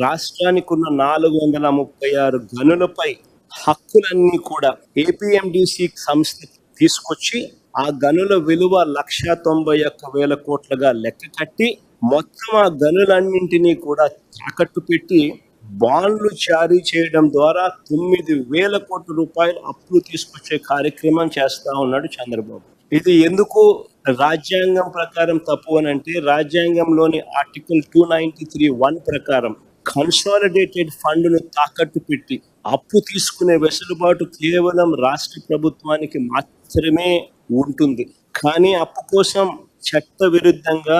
రాష్ట్రానికి ఉన్న 436 గనులపై హక్కులన్నీ కూడా ఏపీఎండిసి సంస్థ తీసుకొచ్చి ఆ గనుల విలువ 1,91,000 కోట్లుగా లెక్క కట్టి మొత్తం ఆ గనులన్నింటినీ కూడా తాకట్టు పెట్టి బాండ్లు జారీ చేయడం ద్వారా 9,000 కోట్ల రూపాయలు అప్పులు తీసుకొచ్చే కార్యక్రమం చేస్తా ఉన్నాడు చంద్రబాబు. ఇది ఎందుకు రాజ్యాంగం ప్రకారం తప్పు అని అంటే, రాజ్యాంగంలోని ఆర్టికల్ 293(1) ప్రకారం కన్సాలిడేటెడ్ ఫండ్ను తాకట్టు పెట్టి అప్పు తీసుకునే వెసులుబాటు కేవలం రాష్ట్ర ప్రభుత్వానికి మాత్రమే ఉంటుంది. కానీ అప్పు కోసం చట్ట విరుద్ధంగా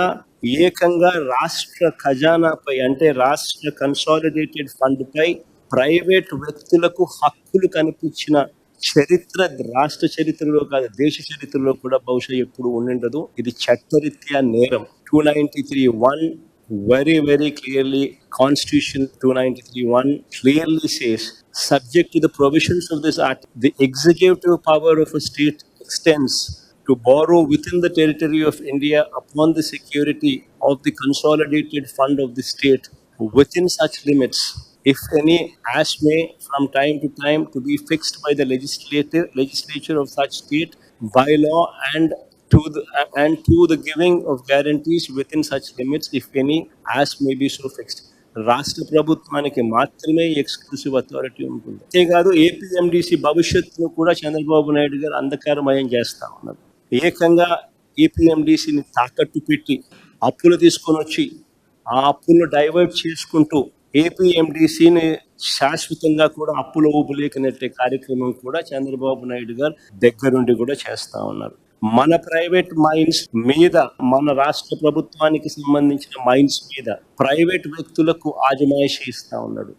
ఏకంగా రాష్ట్ర ఖజానాపై అంటే రాష్ట్ర కన్సాలిడేటెడ్ ఫండ్ పై ప్రైవేట్ వ్యక్తులకు హక్కులు కనిపించిన చరిత్ర రాష్ట్ర చరిత్రలో కాదు, దేశ చరిత్రలో కూడా బహుశా ఎప్పుడు ఉండిండదు. ఇది చట్టరీత్యా నేరం. 293(1) very clearly, Constitution 293(1) clearly says, subject to the provisions of this act, the executive power of a state extends to borrow within the territory of India upon the security of the consolidated fund of the state within such limits, if any, as may from time to time to be fixed by the legislature of such state by law, and to the giving of guarantees within such limits, if any, as may be so fixed. రాష్ట్ర ప్రభుత్వానికి మాత్రమే exclusive authority ఉంటుంది. అంతేకాదు APMDC భవిష్యత్తును కూడా చంద్రబాబు నాయుడు గారు అంధకారమయం చేస్తా ఉన్నారు. ఏకంగా ఏపీఎండిసిని తాకట్టు పెట్టి అప్పులు తీసుకొని వచ్చి ఆ అప్పులను డైవర్ట్ చేసుకుంటూ ఏపీఎండిసిని శాశ్వతంగా కూడా అప్పుల ఊపులేకనెట్టే కార్యక్రమం కూడా చంద్రబాబు నాయుడు గారు దగ్గరుండి కూడా చేస్తా ఉన్నారు. మన ప్రైవేట్ మైన్స్ మీద, మన రాష్ట్ర ప్రభుత్వానికి సంబంధించిన మైన్స్ మీద ప్రైవేట్ వ్యక్తులకు ఆజమాయిషీ ఇస్తా ఉన్నాడు.